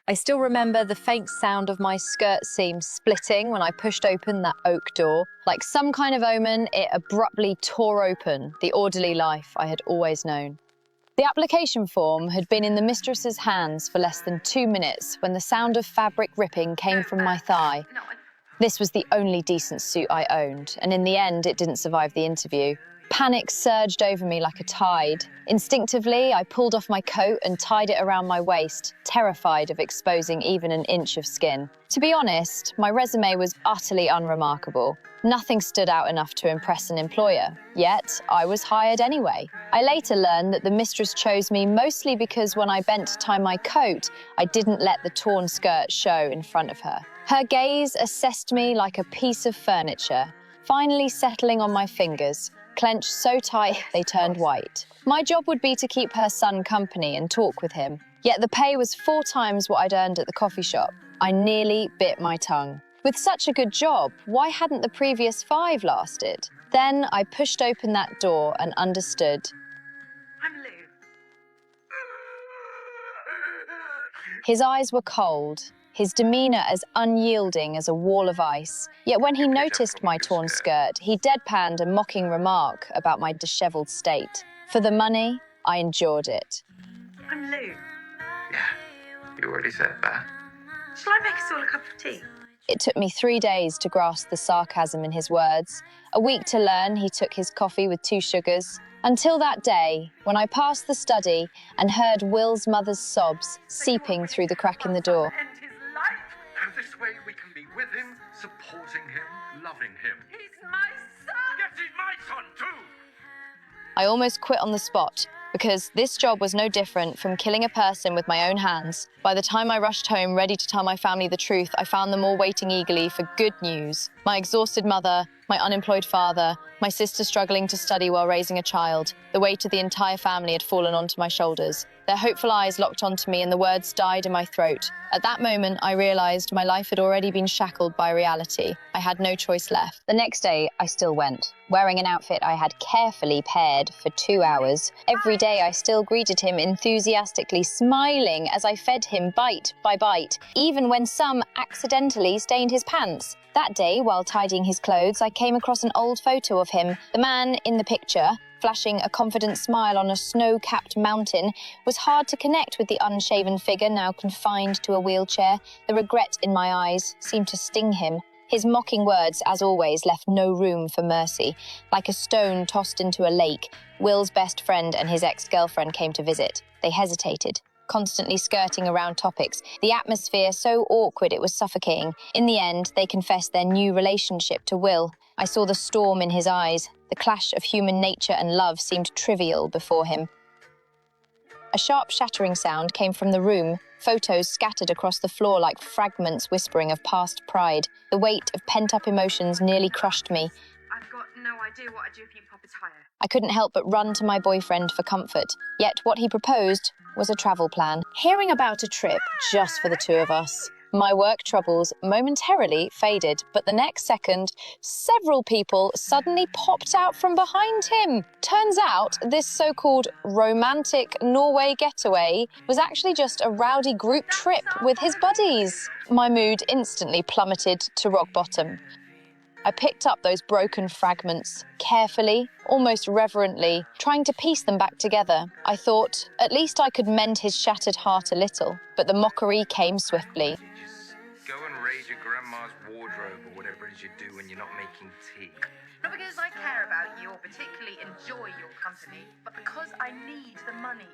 I still remember the faint sound of my skirt seam splitting when I pushed open that oak door. Like some kind of omen, it abruptly tore open the orderly life I had always known. The application form had been in the mistress's hands for less than 2 minutes when the sound of fabric ripping came from my thigh. This was the only decent suit I owned, and in the end, it didn't survive the interview. Panic surged over me like a tide. Instinctively, I pulled off my coat and tied it around my waist, terrified of exposing even an inch of skin. To be honest, my resume was utterly unremarkable. Nothing stood out enough to impress an employer, yet I was hired anyway. I later learned that the mistress chose me mostly because when I bent to tie my coat, I didn't let the torn skirt show in front of her. Her gaze assessed me like a piece of furniture, finally settling on my fingers, clenched so tight they turned white. My job would be to keep her son company and talk with him, yet the pay was 4 times what I'd earned at the coffee shop. I nearly bit my tongue. With such a good job, why hadn't the previous 5 lasted? Then I pushed open that door and understood. I'm Lou. His eyes were cold, his demeanor as unyielding as a wall of ice. Yet when he noticed my torn skirt, he deadpanned a mocking remark about my disheveled state. For the money, I endured it. I'm Lou. Yeah, you already said that. Shall I make us all a cup of tea? It took me 3 days to grasp the sarcasm in his words, a week to learn he took his coffee with 2 sugars, until that day when I passed the study and heard Will's mother's sobs seeping through the crack in the door. End his life? And this way we can be with him, supporting him, loving him. He's my son! Yes, he's my son too! I almost quit on the spot, because this job was no different from killing a person with my own hands. By the time I rushed home ready to tell my family the truth, I found them all waiting eagerly for good news. My exhausted mother, my unemployed father, my sister struggling to study while raising a child. The weight of the entire family had fallen onto my shoulders. Their hopeful eyes locked onto me and the words died in my throat. At that moment, I realized my life had already been shackled by reality. I had no choice left. The next day, I still went, wearing an outfit I had carefully paired for 2 hours. Every day, I still greeted him enthusiastically, smiling as I fed him bite by bite, even when some accidentally stained his pants. That day, while tidying his clothes, I came across an old photo of him. The man in the picture, flashing a confident smile on a snow-capped mountain, was hard to connect with the unshaven figure now confined to a wheelchair. The regret in my eyes seemed to sting him. His mocking words, as always, left no room for mercy. Like a stone tossed into a lake, Will's best friend and his ex-girlfriend came to visit. They hesitated, constantly skirting around topics, the atmosphere so awkward it was suffocating. In the end, they confessed their new relationship to Will. I saw the storm in his eyes. The clash of human nature and love seemed trivial before him. A sharp shattering sound came from the room, photos scattered across the floor like fragments whispering of past pride. The weight of pent-up emotions nearly crushed me. I've got no idea what I'd do if you pop a tire. I couldn't help but run to my boyfriend for comfort. Yet what he proposed was a travel plan. Hearing about a trip just for the 2 of us. My work troubles momentarily faded, but the next second, several people suddenly popped out from behind him. Turns out this so-called romantic Norway getaway was actually just a rowdy group trip with his buddies. My mood instantly plummeted to rock bottom. I picked up those broken fragments, carefully, almost reverently, trying to piece them back together. I thought, at least I could mend his shattered heart a little, but the mockery came swiftly. Just go and raid your grandma's wardrobe or whatever it is you do when you're not making tea. Not because I care about you or particularly enjoy your company, but because I need the money.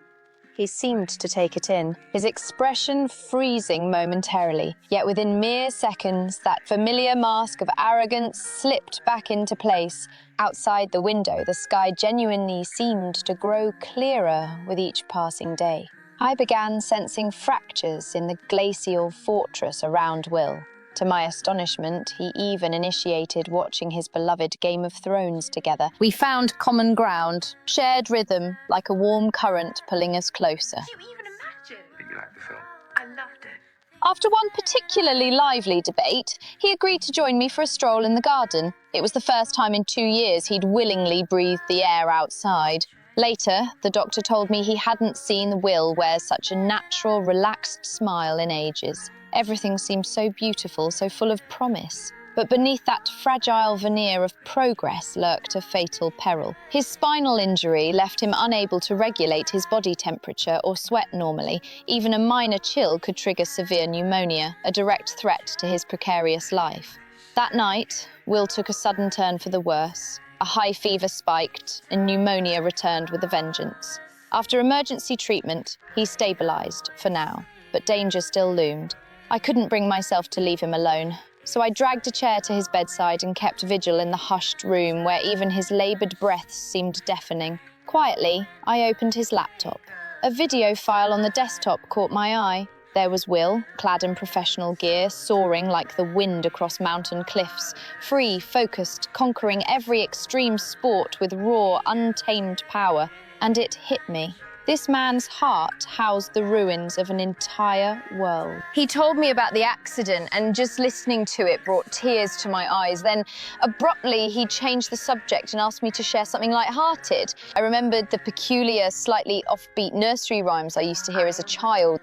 He seemed to take it in, his expression freezing momentarily. Yet within mere seconds, that familiar mask of arrogance slipped back into place. Outside the window, the sky genuinely seemed to grow clearer with each passing day. I began sensing fractures in the glacial fortress around Will. To my astonishment, he even initiated watching his beloved Game of Thrones together. We found common ground, shared rhythm, like a warm current pulling us closer. Do you even imagine? Did you like the film? I loved it. After one particularly lively debate, he agreed to join me for a stroll in the garden. It was the first time in 2 years he'd willingly breathed the air outside. Later, the doctor told me he hadn't seen Will wear such a natural, relaxed smile in ages. Everything seemed so beautiful, so full of promise. But beneath that fragile veneer of progress lurked a fatal peril. His spinal injury left him unable to regulate his body temperature or sweat normally. Even a minor chill could trigger severe pneumonia, a direct threat to his precarious life. That night, Will took a sudden turn for the worse. A high fever spiked, and pneumonia returned with a vengeance. After emergency treatment, he stabilized for now, but danger still loomed. I couldn't bring myself to leave him alone. So I dragged a chair to his bedside and kept vigil in the hushed room where even his labored breaths seemed deafening. Quietly, I opened his laptop. A video file on the desktop caught my eye. There was Will, clad in professional gear, soaring like the wind across mountain cliffs, free, focused, conquering every extreme sport with raw, untamed power. And it hit me. This man's heart housed the ruins of an entire world. He told me about the accident, and just listening to it brought tears to my eyes. Then, abruptly, he changed the subject and asked me to share something light-hearted. I remembered the peculiar, slightly offbeat nursery rhymes I used to hear as a child.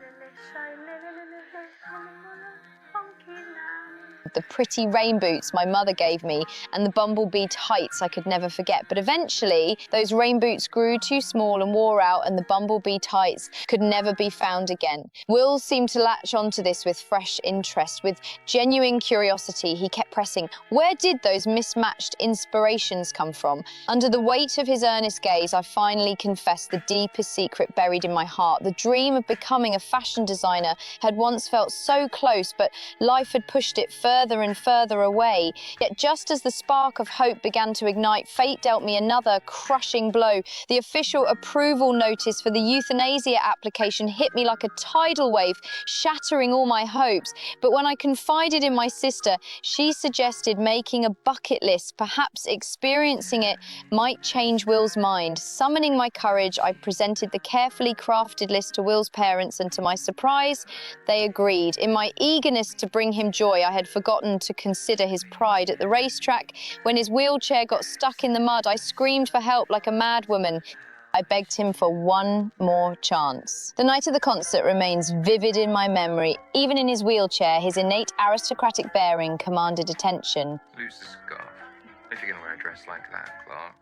The pretty rain boots my mother gave me, and the bumblebee tights I could never forget. But eventually, those rain boots grew too small and wore out, and the bumblebee tights could never be found again. Will seemed to latch onto this with fresh interest. With genuine curiosity, he kept pressing. Where did those mismatched inspirations come from? Under the weight of his earnest gaze, I finally confessed the deepest secret buried in my heart. The dream of becoming a fashion designer had once felt so close, but life had pushed it further and further away. Yet just as the spark of hope began to ignite, fate dealt me another crushing blow. The official approval notice for the euthanasia application hit me like a tidal wave, shattering all my hopes. But when I confided in my sister, she suggested making a bucket list. Perhaps experiencing it might change Will's mind. Summoning my courage, I presented the carefully crafted list to Will's parents, and to my surprise, they agreed. In my eagerness to bring him joy, I had forgotten to consider his pride. At the racetrack, when his wheelchair got stuck in the mud, I screamed for help like a madwoman. I begged him for one more chance. The night of the concert remains vivid in my memory. Even in his wheelchair, his innate aristocratic bearing commanded attention. Lose the scarf. If you're going to wear a dress like that, Clark,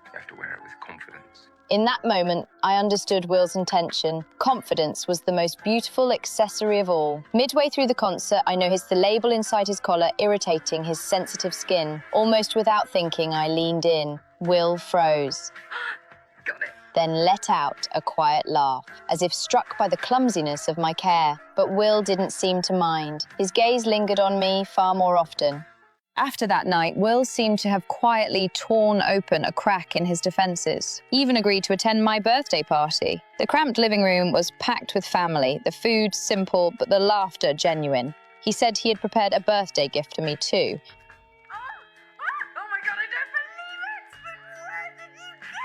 you have to wear it with confidence. In that moment, I understood Will's intention. Confidence was the most beautiful accessory of all. Midway through the concert, I noticed the label inside his collar irritating his sensitive skin. Almost without thinking, I leaned in. Will froze. Got it. Then let out a quiet laugh, as if struck by the clumsiness of my care. But Will didn't seem to mind. His gaze lingered on me far more often. After that night, Will seemed to have quietly torn open a crack in his defenses. He even agreed to attend my birthday party. The cramped living room was packed with family, the food simple, but the laughter genuine. He said he had prepared a birthday gift for me too. Oh my god, I don't believe it! But where did you get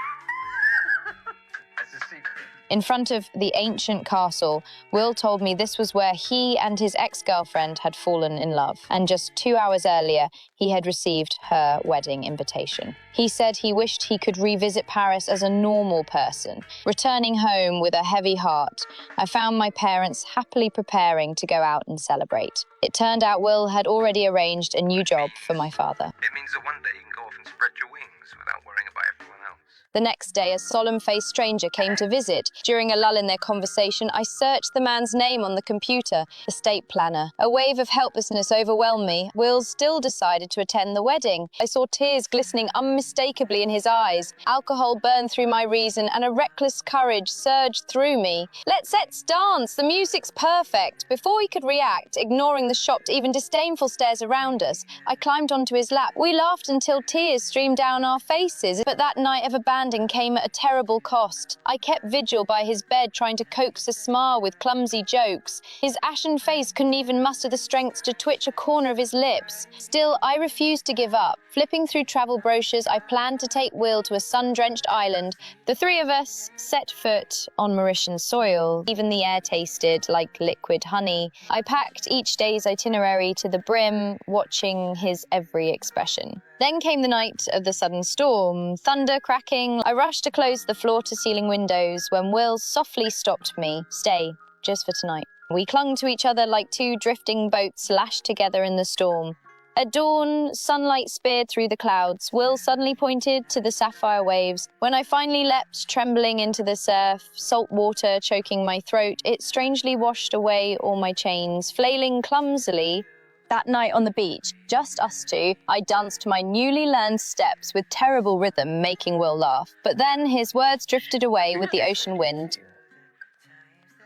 That's a secret. In front of the ancient castle, Will told me this was where he and his ex-girlfriend had fallen in love, and just 2 hours earlier, he had received her wedding invitation. He said he wished he could revisit Paris as a normal person. Returning home with a heavy heart, I found my parents happily preparing to go out and celebrate. It turned out Will had already arranged a new job for my father. It means that one day you can go off and spread your wings without worrying about everyone else. The next day, a solemn-faced stranger came to visit. During a lull in their conversation, I searched the man's name on the computer, estate planner. A wave of helplessness overwhelmed me. Will still decided to attend the wedding. I saw tears glistening unmistakably in his eyes. Alcohol burned through my reason, and a reckless courage surged through me. Let's dance! The music's perfect! Before he could react, ignoring the shocked, even disdainful stares around us, I climbed onto his lap. We laughed until tears streamed down our faces, but that night of abandon came at a terrible cost. I kept vigil by his bed, trying to coax a smile with clumsy jokes. His ashen face couldn't even muster the strength to twitch a corner of his lips. Still, I refused to give up. Flipping through travel brochures, I planned to take Will to a sun-drenched island. The three of us set foot on Mauritian soil. Even the air tasted like liquid honey. I packed each day's itinerary to the brim, watching his every expression. Then came the night of the sudden storm, thunder cracking. I rushed to close the floor-to-ceiling windows when Will softly stopped me. Stay, just for tonight. We clung to each other like two drifting boats lashed together in the storm. At dawn, sunlight speared through the clouds. Will suddenly pointed to the sapphire waves. When I finally leapt, trembling into the surf, salt water choking my throat, it strangely washed away all my chains, flailing clumsily. That night on the beach, just us two, I danced my newly learned steps with terrible rhythm, making Will laugh. But then his words drifted away with the ocean wind.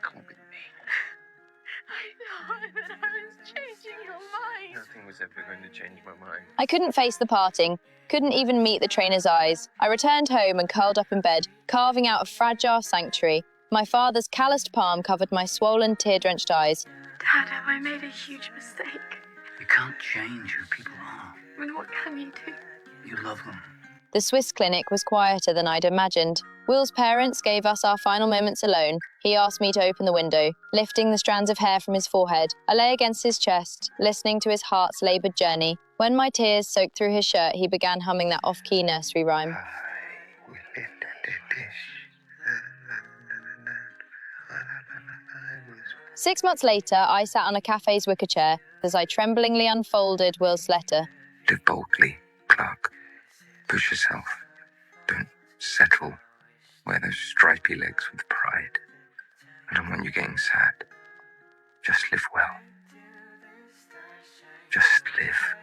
Come with me. I thought that I was changing your mind. Nothing was ever going to change my mind. I couldn't face the parting, couldn't even meet the trainer's eyes. I returned home and curled up in bed, carving out a fragile sanctuary. My father's calloused palm covered my swollen, tear-drenched eyes. Dad, have I made a huge mistake? You can't change who people are. I mean, what can you do? You love them. The Swiss clinic was quieter than I'd imagined. Will's parents gave us our final moments alone. He asked me to open the window, lifting the strands of hair from his forehead. I lay against his chest, listening to his heart's laboured journey. When my tears soaked through his shirt, he began humming that off-key nursery rhyme. I will end the dish. 6 months later, I sat on a cafe's wicker chair as I tremblingly unfolded Will's letter. Live boldly, Clark. Push yourself. Don't settle. Wear those stripy legs with pride. I don't want you getting sad. Just live well. Just live.